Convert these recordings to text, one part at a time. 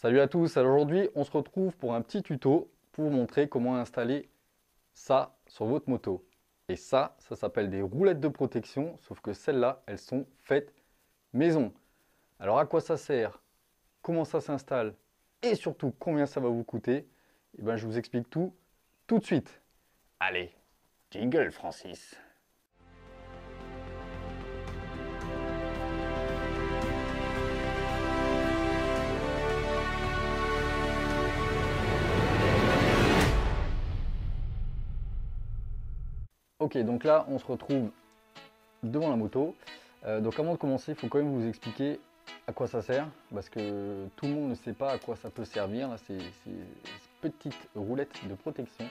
Salut à tous, alors aujourd'hui on se retrouve pour un petit tuto pour vous montrer comment installer ça sur votre moto. Et ça s'appelle des roulettes de protection, sauf que celles-là, elles sont faites maison. Alors à quoi ça sert? Comment ça s'installe? Et surtout combien ça va vous coûter? Et ben je vous explique tout de suite. Allez, jingle Francis. Ok, donc là on se retrouve devant la moto. Donc avant de commencer, il faut quand même vous expliquer à quoi ça sert, parce que tout le monde ne sait pas à quoi ça peut servir, là, ces petites roulettes de protection.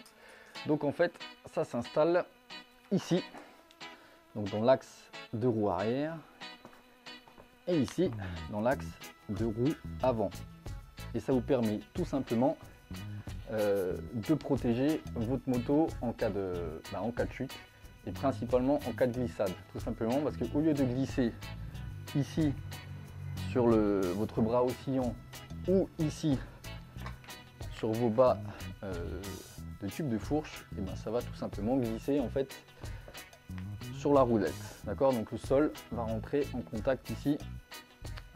Donc en fait, ça s'installe ici, donc dans l'axe de roue arrière, et ici, dans l'axe de roue avant. Et ça vous permet tout simplement de protéger votre moto en cas de chute, et principalement en cas de glissade, tout simplement parce qu'au lieu de glisser ici sur votre bras oscillant ou ici sur vos bas de tube de fourche, et ben ça va tout simplement glisser en fait sur la roulette, d'accord. Donc le sol va rentrer en contact ici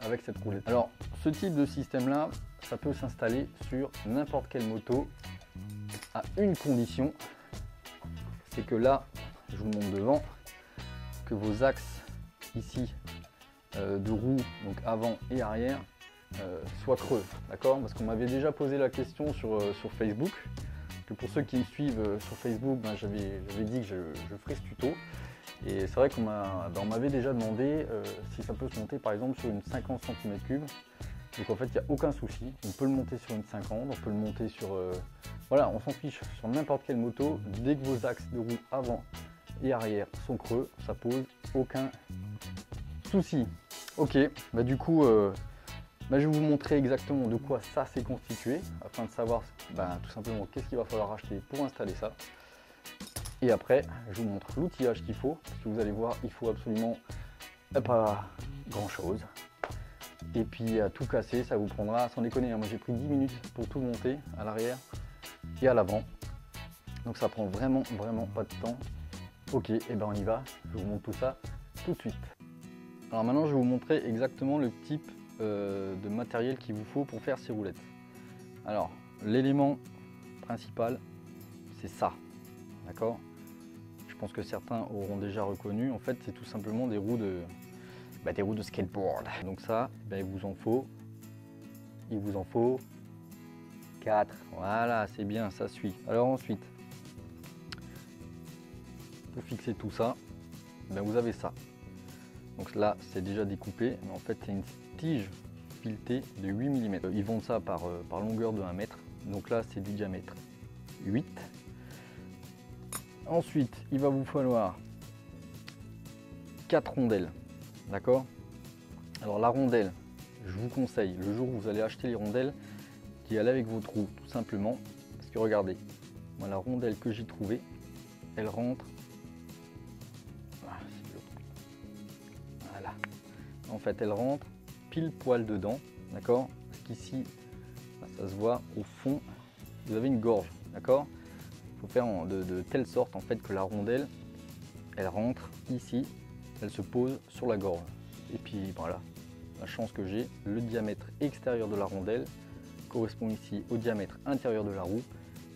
avec cette roulette. Alors ce type de système là, ça peut s'installer sur n'importe quelle moto à une condition, c'est que là, je vous montre devant, que vos axes ici de roue, donc avant et arrière, soient creux, d'accord. Parce qu'on m'avait déjà posé la question sur Facebook, que pour ceux qui me suivent sur Facebook, ben, j'avais dit que je ferais ce tuto. Et c'est vrai qu'on m'avait déjà demandé si ça peut se monter par exemple sur une 50 cm3. Donc en fait, il n'y a aucun souci, on peut le monter sur une 50, on peut le monter sur... voilà, on s'en fiche sur n'importe quelle moto. Dès que vos axes de roue avant et arrière sont creux, ça pose aucun souci. Ok, bah du coup, je vais vous montrer exactement de quoi ça s'est constitué, afin de savoir tout simplement qu'est-ce qu'il va falloir acheter pour installer ça. Et après, je vous montre l'outillage qu'il faut, parce que vous allez voir, il faut absolument pas grand chose. Et puis à tout casser, ça vous prendra, sans déconner, hein, moi j'ai pris 10 minutes pour tout monter à l'arrière et à l'avant. Donc ça prend vraiment pas de temps. Ok, et ben on y va, je vous montre tout ça tout de suite. Alors maintenant je vais vous montrer exactement le type de matériel qu'il vous faut pour faire ces roulettes. Alors l'élément principal, c'est ça, d'accord. Je pense que certains auront déjà reconnu, en fait c'est tout simplement des roues de skateboard. Donc ça, il vous en faut 4. Voilà, c'est bien, ça suit. Alors ensuite, pour fixer tout ça, vous avez ça. Donc là, c'est déjà découpé, mais en fait, c'est une tige filetée de 8 mm. Ils vendent ça par longueur de 1 mètre. Donc là, c'est du diamètre 8. Ensuite, il va vous falloir 4 rondelles. D'accord. Alors la rondelle, je vous conseille, le jour où vous allez acheter les rondelles, d'y aller avec votre roue, tout simplement. Parce que regardez, moi la rondelle que j'ai trouvée, elle rentre. Voilà. En fait, elle rentre pile poil dedans, d'accord. Parce qu'ici, ça se voit, au fond, vous avez une gorge, d'accord. Il faut faire de telle sorte en fait que la rondelle, elle rentre ici, elle se pose sur la gorge. Et puis voilà, la chance que j'ai, le diamètre extérieur de la rondelle correspond ici au diamètre intérieur de la roue,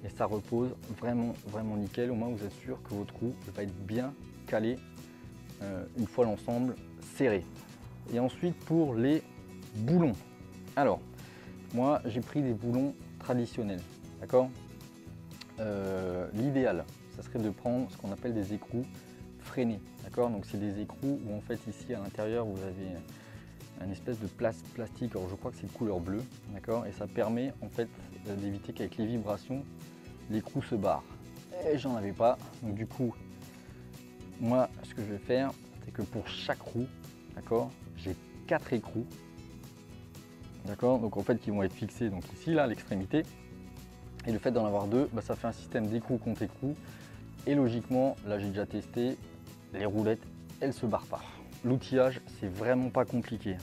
et ça repose vraiment nickel. Au moins vous êtes sûr que votre roue va être bien calée une fois l'ensemble serré. Et ensuite pour les boulons, alors moi j'ai pris des boulons traditionnels, d'accord. L'idéal, ça serait de prendre ce qu'on appelle des écrous freinés, d'accord. Donc c'est des écrous où en fait ici à l'intérieur vous avez une espèce de plastique, alors je crois que c'est de couleur bleue, d'accord, et ça permet en fait d'éviter qu'avec les vibrations l'écrou se barre. Et j'en avais pas, donc du coup moi ce que je vais faire, c'est que pour chaque roue, d'accord, j'ai 4 écrous, d'accord, donc en fait qui vont être fixés donc ici là à l'extrémité. Et le fait d'en avoir deux, ça fait un système d'écrou contre écrou. Et logiquement, là j'ai déjà testé, les roulettes, elles se barrent pas. L'outillage, c'est vraiment pas compliqué.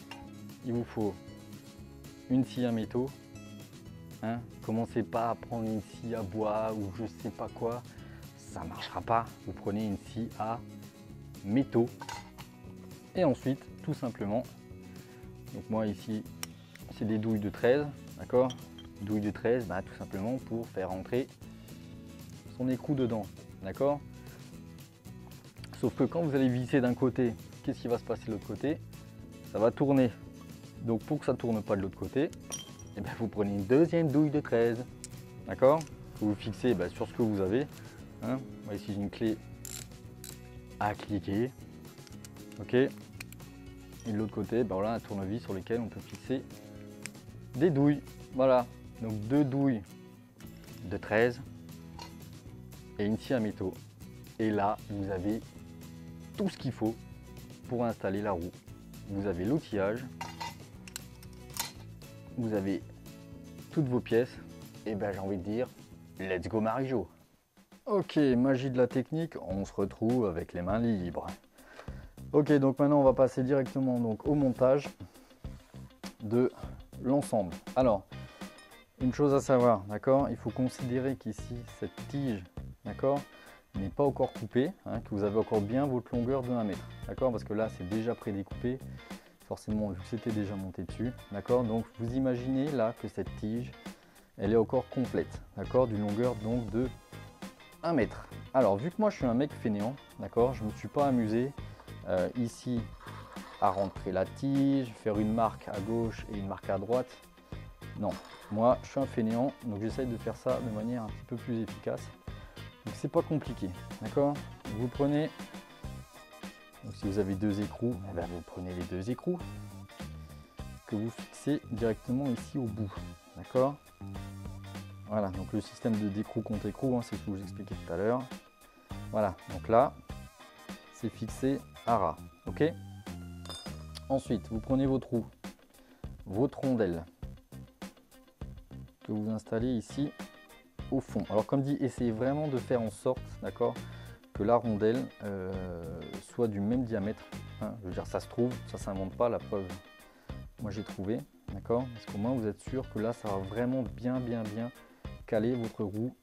Il vous faut une scie à métaux, Hein. Commencez pas à prendre une scie à bois ou je sais pas quoi, ça marchera pas. Vous prenez une scie à métaux. Et ensuite, tout simplement, donc moi ici, c'est des douilles de 13, d'accord? Douilles de 13, bah, tout simplement pour faire entrer son écrou dedans, d'accord? Sauf que quand vous allez visser d'un côté, qu'est-ce qui va se passer de l'autre côté? Ça va tourner. Donc pour que ça ne tourne pas de l'autre côté, eh bien, vous prenez une deuxième douille de 13, d'accord? Vous fixez sur ce que vous avez. Hein. Moi ici j'ai une clé à cliquer, ok? Et de l'autre côté, voilà un tournevis sur lequel on peut fixer des douilles. Voilà, donc deux douilles de 13 et une scie à métaux. Et là, vous avez tout ce qu'il faut pour installer la roue. Vous avez l'outillage, vous avez toutes vos pièces, et j'ai envie de dire, let's go Marie-Jo. Ok, magie de la technique, on se retrouve avec les mains libres. Ok, donc maintenant on va passer directement donc au montage de l'ensemble. Alors, une chose à savoir, d'accord, il faut considérer qu'ici cette tige, d'accord, n'est pas encore coupée, hein, que vous avez encore bien votre longueur de 1 mètre, d'accord, parce que là c'est déjà prédécoupé, forcément vu que c'était déjà monté dessus, d'accord, donc vous imaginez là que cette tige, elle est encore complète, d'accord, d'une longueur donc de 1 mètre. Alors vu que moi je suis un mec fainéant, d'accord, je ne me suis pas amusé ici à rentrer la tige, faire une marque à gauche et une marque à droite. Non, moi je suis un fainéant, donc j'essaye de faire ça de manière un petit peu plus efficace. Donc c'est pas compliqué, d'accord. Vous prenez, donc si vous avez 2 écrous, vous prenez les 2 écrous que vous fixez directement ici au bout, d'accord. Voilà, donc le système de d'écrou contre écrou, c'est ce que je vous expliquais tout à l'heure. Voilà, donc là c'est fixé à ras, ok. Ensuite, vous prenez vos trous, votre rondelle que vous installez ici au fond. Alors comme dit, essayez vraiment de faire en sorte, d'accord, que la rondelle soit du même diamètre. Hein. Je veux dire, ça se trouve, ça s'invente pas, la preuve. Moi j'ai trouvé, d'accord, parce qu'au moins vous êtes sûr que là ça va vraiment bien caler votre roue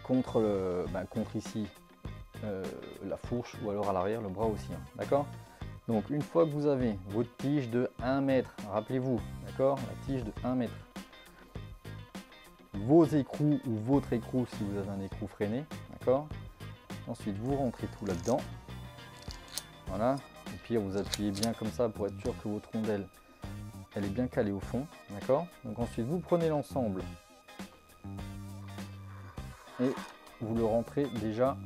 contre contre ici la fourche ou alors à l'arrière le bras aussi, hein, d'accord. Donc une fois que vous avez votre tige de 1 mètre, rappelez-vous, d'accord, la tige de 1 mètre, vos écrous ou votre écrou si vous avez un écrou freiné, d'accord. Ensuite vous rentrez tout là-dedans, voilà, au pire vous appuyez bien comme ça pour être sûr que votre rondelle elle est bien calée au fond, d'accord. Donc ensuite vous prenez l'ensemble et vous le rentrez déjà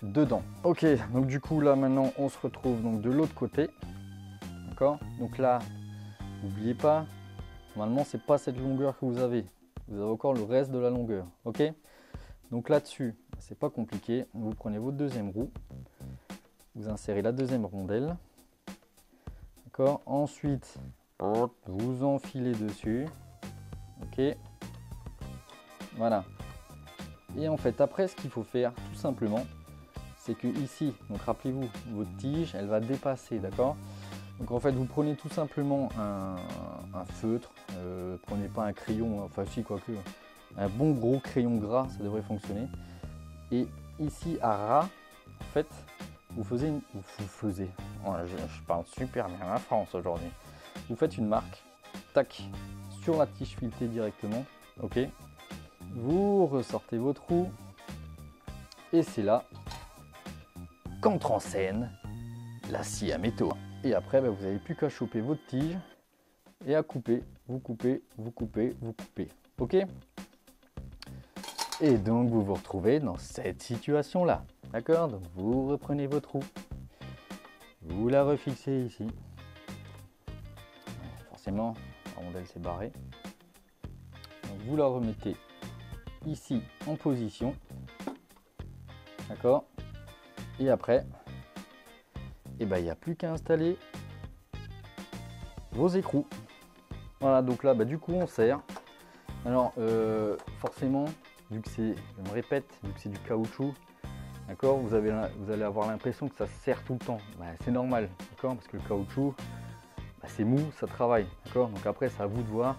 dedans. Ok, donc du coup là maintenant on se retrouve donc de l'autre côté, d'accord. Donc là n'oubliez pas, normalement c'est pas cette longueur que vous avez encore le reste de la longueur, ok. Donc là-dessus c'est pas compliqué, vous prenez votre deuxième roue, vous insérez la deuxième rondelle, d'accord. Ensuite vous enfilez dessus, ok, voilà. Et en fait après ce qu'il faut faire tout simplement, c'est que ici, donc rappelez-vous, votre tige elle va dépasser, d'accord. Donc en fait vous prenez tout simplement un feutre, prenez pas un crayon, enfin si quoique, un bon gros crayon gras, ça devrait fonctionner. Et ici à ras, en fait, vous je parle super bien la France aujourd'hui. Vous faites une marque, tac, sur la tige filetée directement, ok. Vous ressortez votre roue et c'est là qu'entre en scène la scie à métaux. Et après, vous n'avez plus qu'à choper votre tige et à couper. Vous coupez, vous coupez, vous coupez. Ok. Et donc, vous vous retrouvez dans cette situation-là. D'accord. Donc, vous reprenez votre roue. Vous la refixez ici. Forcément, la rondelle s'est barrée. Donc, vous la remettez ici en position. D'accord. Et après, il n'y a plus qu'à installer vos écrous. Voilà, donc là, du coup, on serre. Alors, forcément, vu que c'est, je me répète, vu que c'est du caoutchouc, d'accord, vous allez avoir l'impression que ça serre tout le temps. C'est normal, d'accord, parce que le caoutchouc, c'est mou, ça travaille, d'accord. Donc après, c'est à vous de voir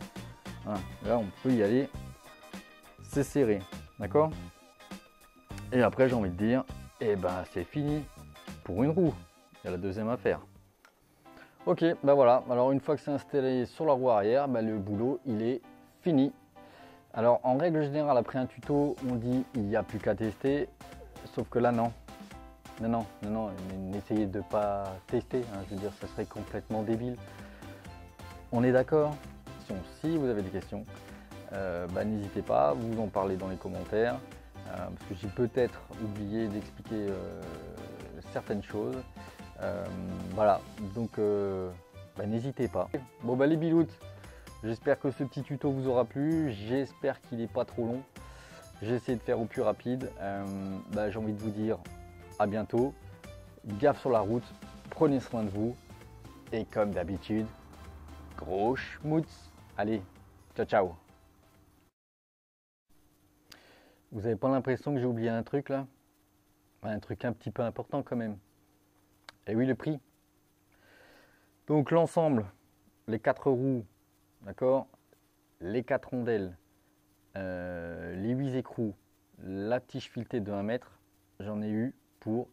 Voilà. Là, on peut y aller. C'est serré. D'accord? Et après, j'ai envie de dire, eh ben, c'est fini pour une roue. Il y a la deuxième à faire. Ok, ben voilà. Alors, une fois que c'est installé sur la roue arrière, ben, le boulot, il est fini. Alors, en règle générale, après un tuto, on dit il n'y a plus qu'à tester. Sauf que là, non. Non, n'essayez de pas tester. Hein, je veux dire, ça serait complètement débile. On est d'accord? Si vous avez des questions, bah, n'hésitez pas, vous en parlez dans les commentaires. Parce que j'ai peut-être oublié d'expliquer certaines choses. Voilà, donc bah, n'hésitez pas. Bon bah les biloutes, j'espère que ce petit tuto vous aura plu. J'espère qu'il n'est pas trop long. J'ai essayé de faire au plus rapide. Bah, j'ai envie de vous dire à bientôt. Gaffe sur la route, prenez soin de vous. Et comme d'habitude, gros schmutz. Allez, ciao ciao. Vous n'avez pas l'impression que j'ai oublié un truc là? Un truc un petit peu important quand même. Et oui, le prix. Donc l'ensemble, les 4 roues, d'accord, les 4 rondelles, les 8 écrous, la tige filetée de 1 mètre, j'en ai eu pour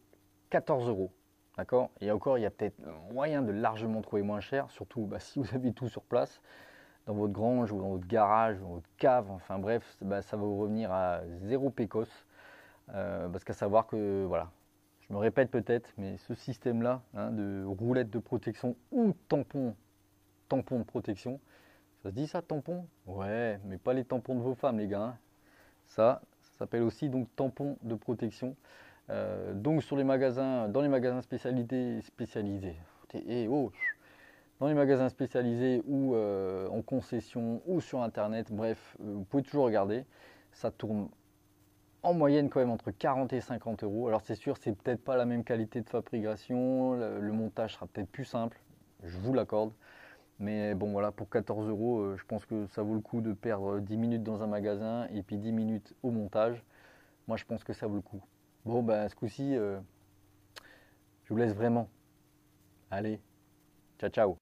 14 euros. D'accord? Et encore, il y a peut-être moyen de largement trouver moins cher, surtout bah, si vous avez tout sur place, dans votre grange ou dans votre garage ou dans votre cave, enfin bref, bah, ça va vous revenir à 0 pécos. Parce qu'à savoir que, voilà, je me répète peut-être, mais ce système-là, hein, de roulette de protection ou tampon de protection, ça se dit ça, tampon? Ouais, mais pas les tampons de vos femmes, les gars. Hein. Ça s'appelle aussi donc tampon de protection. Donc sur les magasins, dans les magasins spécialisés, dans les magasins spécialisés ou en concession ou sur internet, bref, vous pouvez toujours regarder. Ça tourne en moyenne quand même entre 40 et 50 euros. Alors c'est sûr, c'est peut-être pas la même qualité de fabrication, le montage sera peut-être plus simple, je vous l'accorde. Mais bon voilà, pour 14 euros, je pense que ça vaut le coup de perdre 10 minutes dans un magasin et puis 10 minutes au montage. Moi je pense que ça vaut le coup. Bon ben ce coup-ci, je vous laisse vraiment. Allez, ciao ciao.